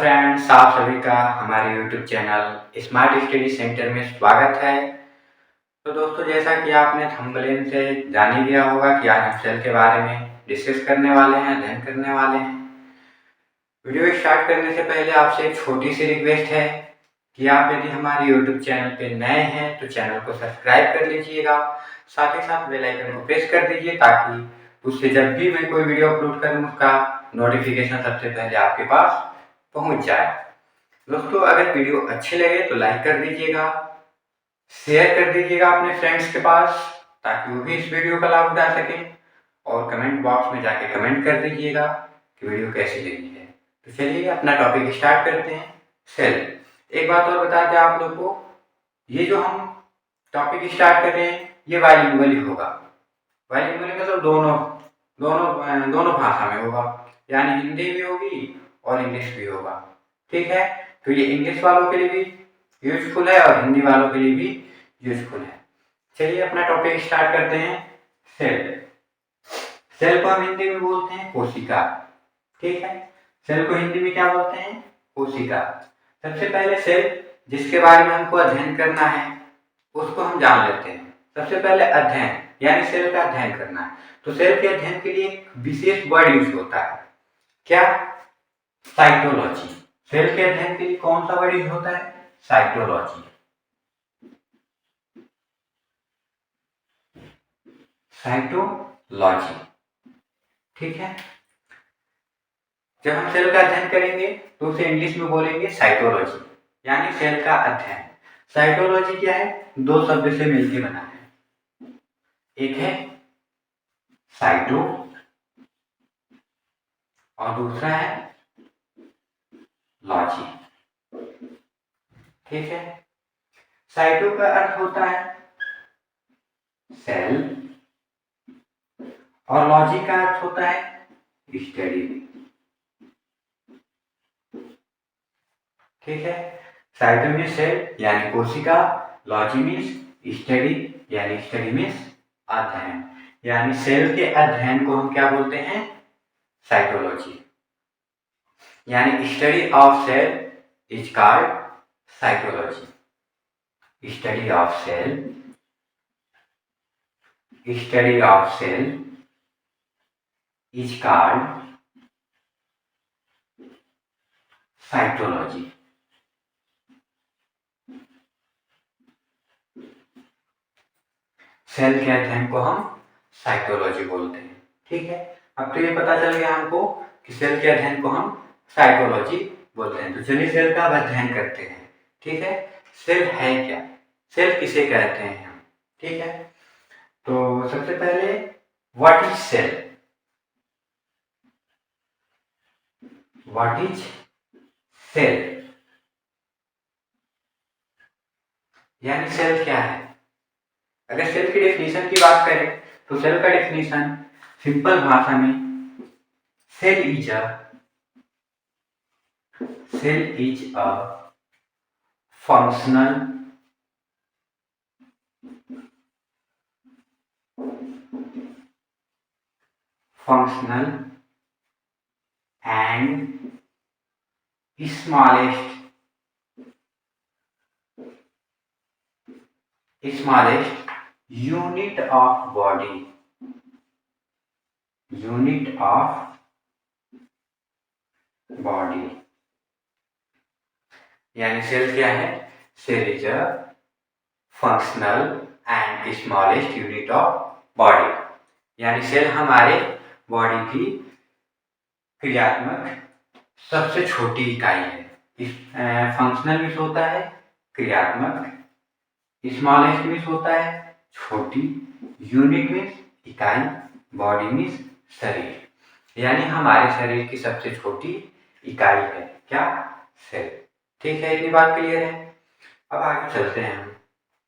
Friends, आप सभी का हमारे YouTube channel smart study centre में स्वागत है। तो दोस्तों, जैसा कि आपने थंबनेल से जान ही लिया होगा कि आज हम सेल के बारे में डिस्कस करने वाले हैं, अध्ययन करने वाले हैं। वीडियो स्टार्ट करने से पहले आपसे एक छोटी सी रिक्वेस्ट है कि आप यदि हमारे YouTube चैनल पे नए हैं तो चैनल को सब्सक्राइब कर लीजिएगा, साथ ही साथ बेल आइकन को प्रेस कर दीजिए ताकि उससे जब भी मैं कोई वीडियो अपलोड करूँ उसका नोटिफिकेशन सबसे पहले आपके पास पहुंच जाए। दोस्तों, अगर वीडियो अच्छे लगे तो लाइक कर दीजिएगा, शेयर कर दीजिएगा अपने फ्रेंड्स के पास ताकि वो भी इस वीडियो का लाभ उठा सके, और कमेंट बॉक्स में जाके कमेंट कर दीजिएगा कि वीडियो कैसी लगी है। तो चलिए अपना टॉपिक स्टार्ट करते हैं, सेल। एक बात और बता दें आप लोग को, ये जो हम टॉपिक स्टार्ट कर रहे हैं ये बाइलिंगुअल ही होगा। बाइलिंगुअल मतलब दोनों दोनों दोनों भाषा में होगा, यानी हिंदी भी होगी और इंग्लिश भी होगा। ठीक है, तो ये इंग्लिश वालों के लिए भी यूजफुल है और हिंदी वालों के लिए भी यूजफुल है। चलिए अपना टॉपिक स्टार्ट करते हैं, सेल। सेल को हम हिंदी में बोलते हैं कोशिका। ठीक है, सेल को हिंदी में क्या बोलते हैं? कोशिका। सबसे पहले सेल जिसके बारे में हमको अध्ययन करना है उसको हम जान लेते हैं। सबसे पहले अध्ययन, यानी सेल का अध्ययन करना है। तो सेल के अध्ययन के लिए एक विशेष वर्ड यूज होता है, क्या? साइटोलॉजी। सेल के अध्ययन के लिए कौन सा वर्ड यूज होता है? साइटोलॉजी। साइटोलॉजी। ठीक है, जब हम सेल का अध्ययन करेंगे तो उसे इंग्लिश में बोलेंगे साइटोलॉजी, यानी सेल का अध्ययन। साइटोलॉजी क्या है? दो शब्द से मिलकर बना है, एक है साइटो और दूसरा है लॉजी। ठीक है, साइटो का अर्थ होता है सेल और लॉजी का अर्थ होता है स्टडी। ठीक है, साइटो मीन्स सेल यानी कोशिका, लॉजी मीन्स स्टडी यानी स्टडी मीन्स अध्ययन, यानी सेल के अध्ययन को हम क्या बोलते हैं? साइटोलॉजी। यानी study of cell is called cytology. Study of cell is called cytology. Cell के अध्ययन को हम साइटोलॉजी बोलते हैं। ठीक है, अब तो ये पता चल गया हमको कि सेल के अध्ययन को हम साइटोलॉजी बोलते हैं। तो चलिए सेल का अध्ययन करते हैं। ठीक है, सेल है क्या? सेल किसे कहते हैं हम? ठीक है, तो सबसे पहले what is cell? What is cell यानी सेल क्या है? अगर सेल की डेफिनेशन की बात करें तो सेल का डेफिनेशन सिंपल भाषा में cell is a functional and smallest unit of body, यानी सेल क्या है? Cell is a functional and smallest unit of body, यानी सेल हमारे बॉडी की क्रियात्मक सबसे छोटी इकाई है। फंक्शनल मीन्स होता है क्रियात्मक, स्मॉलेस्ट मीन्स होता है छोटी, यूनिट मीन्स इकाई, बॉडी मीन्स शरीर, यानी हमारे शरीर की सबसे छोटी इकाई है क्या? सेल। ठीक है, इतनी बात क्लियर है। अब आगे चलते हैं हम।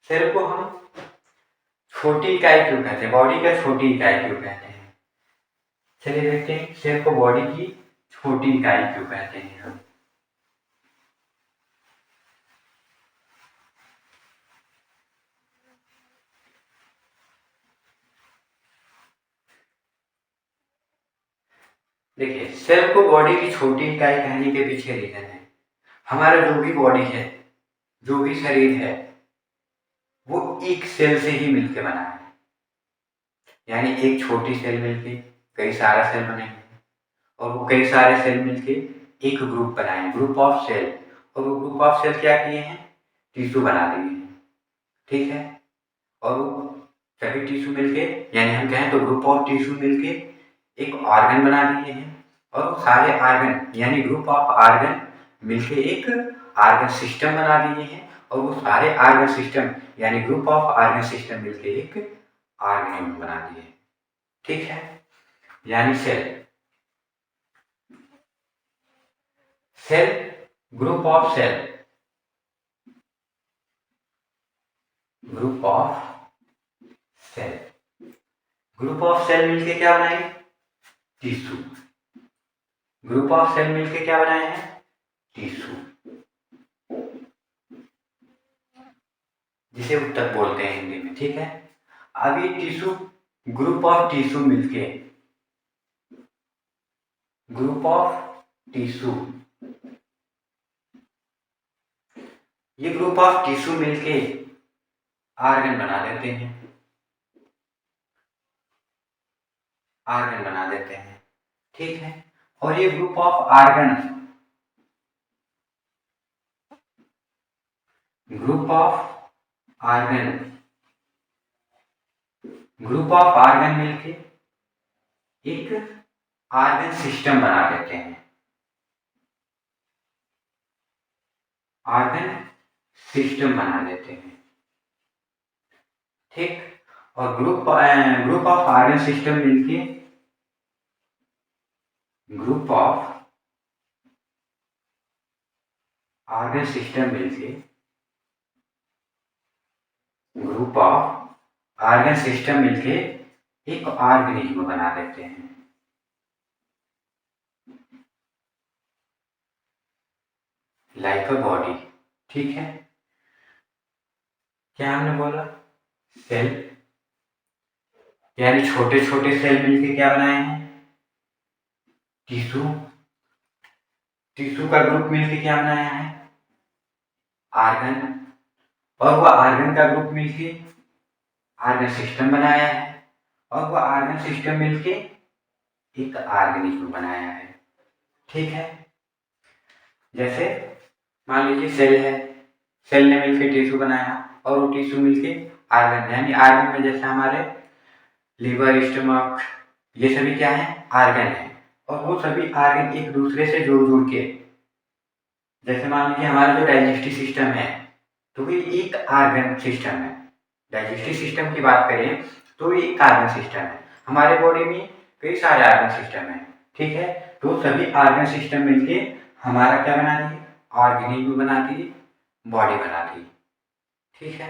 सेल को हम छोटी इकाई क्यों कहते हैं? बॉडी का छोटी इकाई क्यों कहते हैं? चलिए देखते हैं सेल को बॉडी की छोटी इकाई क्यों कहते हैं हम। देखिए, सेल को बॉडी की छोटी इकाई कहने के पीछे रीजन है। हमारा जो भी बॉडी है, जो भी शरीर है, वो एक सेल से ही मिलके बना है। यानी एक छोटी सेल मिलके कई सारा सेल बनेंगे, और वो कई सारे सेल मिलके एक ग्रुप बनाए, ग्रुप ऑफ सेल। और वो ग्रुप ऑफ सेल क्या किए हैं? टिश्यू बना दिए हैं। ठीक है। और वो सभी टिश्यू मिलके, यानी हम कहें तो ग्रुप ऑफ टिश्यू मिलके एक ऑर्गन बना दिए हैं। और वो सारे ऑर्गन यानी ग्रुप ऑफ ऑर्गन मिलके एक ऑर्गन सिस्टम बना दिए हैं। और वो सारे ऑर्गन सिस्टम यानी ग्रुप ऑफ ऑर्गन सिस्टम मिलके एक ऑर्गेनिज्म बना दिए। ठीक है। यानी cell, cell group of cell, group of cell, group of cell मिलके क्या बनाएंगे? टिश्यू। ग्रुप ऑफ सेल मिलके क्या बनाए हैं? टिश्यू, जिसे ऊतक बोलते हैं हिंदी में। ठीक है। अब ये टिश्यू, ग्रुप ऑफ टिश्यू मिलके, ग्रुप ऑफ टिश्यू, ये ग्रुप ऑफ टिश्यू मिलके ऑर्गन बना देते हैं, ऑर्गन बना देते हैं। ठीक है। और ये group of organ, group of organ, group of organ मिलके एक ऑर्गन सिस्टम बना देते हैं, ऑर्गन सिस्टम बना देते हैं। ठीक। और ग्रुप ऑफ ऑर्गन सिस्टम मिलके, ग्रुप ऑफ ऑर्गन सिस्टम मिलके, ग्रुप ऑफ ऑर्गन सिस्टम मिलके एक ऑर्गेनिज्म बना देते हैं। Like a body. ठीक है। क्या हमने बोला? सेल, यानी छोटे छोटे सेल मिलके क्या बनाए हैं? टिश्यू। टिश्यू का ग्रुप मिलके क्या बनाया है? ऑर्गन। और वह ऑर्गन का ग्रुप मिलके ऑर्गन सिस्टम बनाया है। और वह ऑर्गन सिस्टम मिलके एक ऑर्गेनिज्म बनाया है। ठीक है। जैसे मान लीजिए सेल है, सेल ने मिलके टिश्यू बनाया, और वो टिश्यू मिलके ऑर्गन, यानी ऑर्गन में जैसे हमारे लीवर, स्टमक, ये सभी क्या है? ऑर्गन है। और वो सभी ऑर्गन एक दूसरे से जुड़ जुड़ के, जैसे मान लीजिए हमारा जो डाइजेस्टिव सिस्टम है, तो ये एक ऑर्गन सिस्टम है। डाइजेस्टिव सिस्टम की बात करें तो ये एक ऑर्गन सिस्टम है। हमारे बॉडी में कई सारे ऑर्गन सिस्टम है। ठीक है। तो सभी ऑर्गन सिस्टम मिलके हमारा क्या बना दिए? ऑर्गेनिज्म बना दिए, बॉडी बना दी। ठीक है।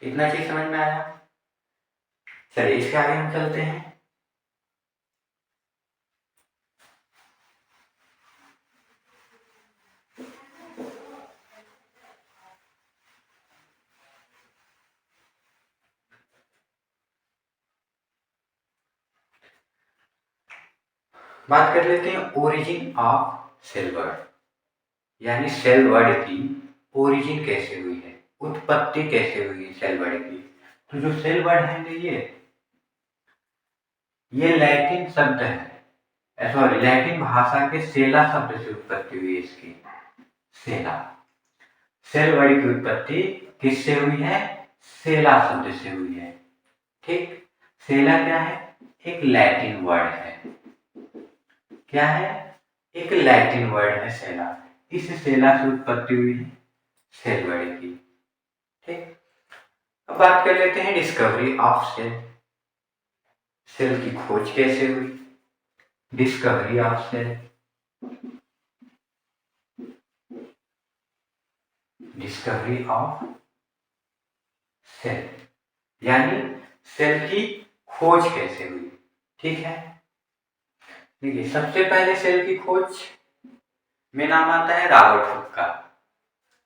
इतना चीज समझ में आया? चलिए इसके आगे हम चलते हैं। बात कर लेते हैं ओरिजिन ऑफ सेल वर्ड, यानी सेल वर्ड की ओरिजिन कैसे हुई है, उत्पत्ति कैसे हुई है सेल वर्ड की। तो जो सेल वर्ड है ये लैटिन शब्द है, सॉरी लैटिन भाषा के सेला शब्द से उत्पत्ति हुई है इसकी। सेला, सेल वर्ड की उत्पत्ति किससे हुई है? सेला शब्द से हुई है। ठीक। सेला क्या है? एक लैटिन वर्ड है। क्या है? एक लैटिन वर्ड है सेला। इस सेला से उत्पत्ति हुई है सेल वर्ड की। ठीक। अब बात कर लेते हैं डिस्कवरी ऑफ सेल, सेल की खोज कैसे हुई। Discovery of cell, discovery of cell, यानी सेल की खोज कैसे हुई। ठीक है। देखिए सबसे पहले सेल की खोज में नाम आता है रॉबर्ट हुक का।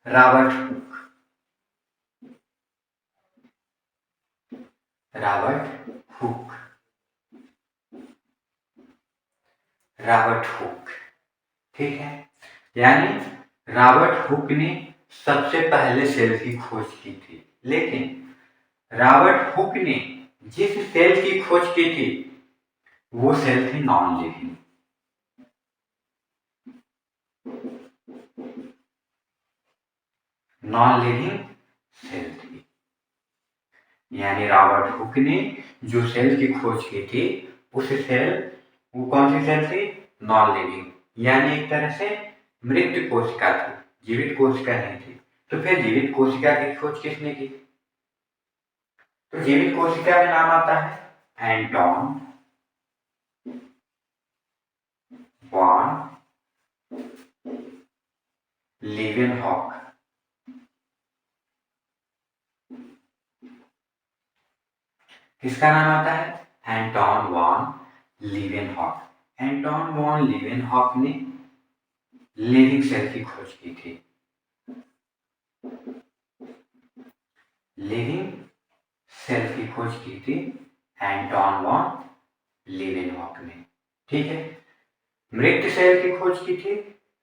Robert Hooke, Robert Hooke, Robert Hooke. ठीक है। यानी रॉबर्ट हुक ने सबसे पहले सेल की खोज की थी, लेकिन रॉबर्ट हुक ने जिस सेल की खोज की थी वो सेल थी non living. Non living cell थी, यानी रॉबर्ट हुक ने जो सेल की खोज की थी उस सेल, वो कौन सी सेल थी? नॉन लिविंग, यानी एक तरह से मृत कोशिका थी, जीवित कोशिका नहीं थी। तो फिर जीवित कोशिका की खोज किसने की? तो जीवित कोशिका में नाम आता है एंटोन वॉन लीवेनहॉक। किसका नाम आता है? Antonie van Leeuwenhoek. Antonie van Leeuwenhoek ने लिविंग सेल की खोज की थी, लिविंग सेल की खोज की थी एंटोन वॉन लीवेनहॉक ने। ठीक है, मृत सेल की खोज की थी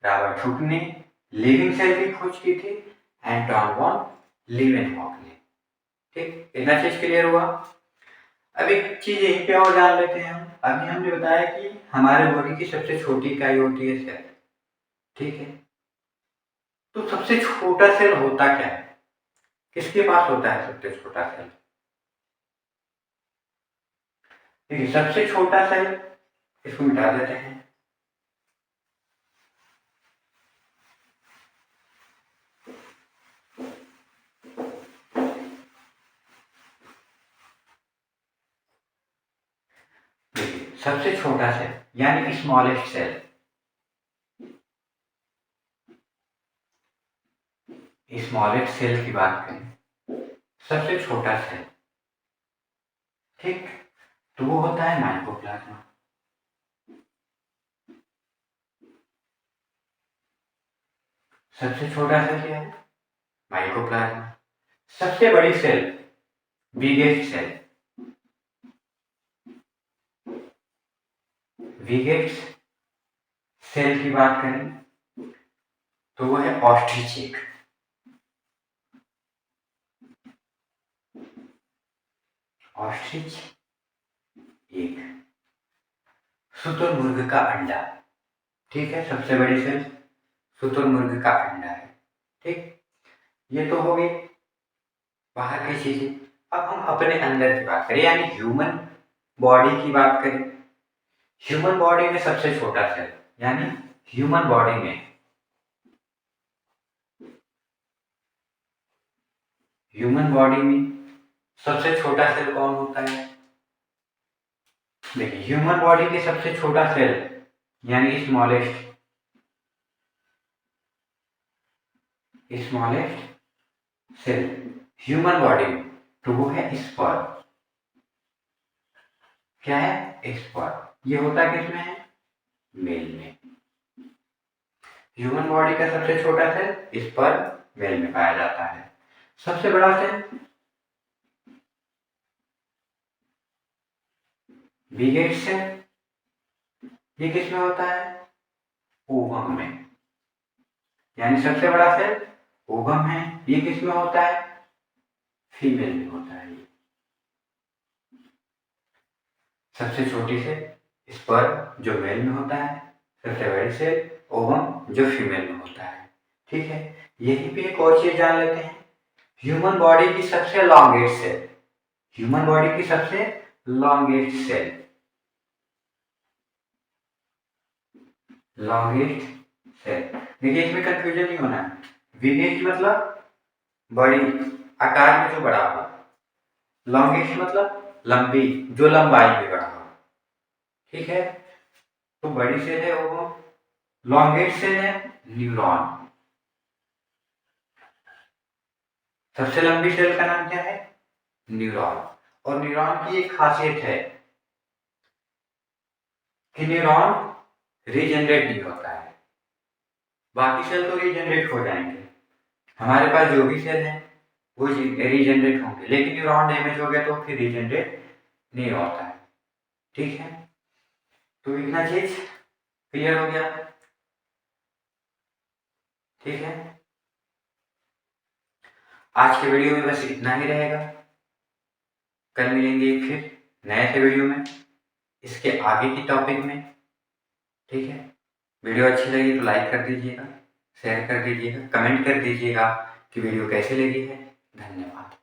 रॉबर्ट हुक ने, लिविंग सेल की खोज की थी एंटोन वॉन लीवेनहॉक ने। ठीक, इतना चीज क्लियर हुआ। अब एक चीज यहीं पे और जान लेते हैं हम। अभी हमने बताया कि हमारे बॉडी की सबसे छोटी इकाई होती है सेल। ठीक है, तो सबसे छोटा सेल होता क्या है? किसके पास होता है सबसे छोटा सेल? देखिए, सबसे छोटा सेल, इसको मिटा देते हैं। देखिए, सबसे छोटा सेल यानी स्मॉलेस्ट सेल, स्मॉलेस्ट सेल की बात करें, सबसे छोटा सेल, ठीक, तो वो होता है माइकोप्लाज्मा। सबसे छोटा सेल क्या है? माइकोप्लाज्मा। सबसे बड़ी cell, biggest cell, biggest cell की बात करें तो वो है ऑस्ट्रिच एग। ऑस्ट्रिच एग, शुतुरमुर्ग का अंडा। ठीक है, सबसे बड़ी सेल शुतुरमुर्ग का अंडा है। ठीक, ये तो हो गई बाहर की चीजें। अब हम अपने अंदर की बात करें, यानी ह्यूमन बॉडी की बात करें। ह्यूमन बॉडी में सबसे छोटा सेल, यानी ह्यूमन बॉडी में, ह्यूमन बॉडी में सबसे छोटा सेल कौन होता है? देखिए, ह्यूमन बॉडी के सबसे छोटा सेल यानी smallest, smallest cell human body में, तो वो है स्पर्म। क्या है? स्पर्म। ये होता किसमें है? मेल में। ह्यूमन बॉडी का सबसे छोटा सेल स्पर्म मेल में पाया जाता है। सबसे बड़ा सेल बिगेट सेल, ये किसमें होता है? ओवम में। यानी सबसे बड़ा सेल ओवम है, ये किसमें होता है? फीमेल में होता है। ये सबसे छोटी सेल स्पर्म जो मेल में होता है, सबसे बड़ी सेल ओवम जो फीमेल में होता है। ठीक है, यहीं पे एक और चीज जान लेते हैं। ह्यूमन बॉडी की सबसे लॉन्गेस्ट सेल, ह्यूमन बॉडी की सबसे लॉन्गेस्ट सेल, लॉन्गेस्ट सेल। देखिए, इसमें कंफ्यूजन नहीं होना है। बिगेस्ट मतलब बड़ी, आकार में जो बड़ा हो। लॉन्गेस्ट मतलब लंबी, जो लंबाई में बड़ा हो। ठीक है, तो बड़ी सेल है वो, लॉन्गेस्ट सेल है न्यूरॉन। सबसे लंबी सेल का नाम क्या है? न्यूरॉन। और न्यूरॉन की एक खासियत है कि न्यूरॉन रीजनरेट नहीं होता है। बाकी सेल तो रीजनरेट हो जाएंगे, हमारे पास जो भी सेल है वो रीजनरेट होंगे, लेकिन न्यूरॉन डैमेज हो गया तो फिर रीजनरेट नहीं होता है। ठीक है, तो इतना चीज क्लियर हो गया। ठीक है, आज के वीडियो में बस इतना ही रहेगा। कल मिलेंगे फिर नए से वीडियो में इसके आगे की टॉपिक में। ठीक है, वीडियो अच्छी लगी तो लाइक कर दीजिएगा, शेयर कर दीजिएगा, कमेंट कर दीजिएगा कि वीडियो कैसे लगी है। धन्यवाद।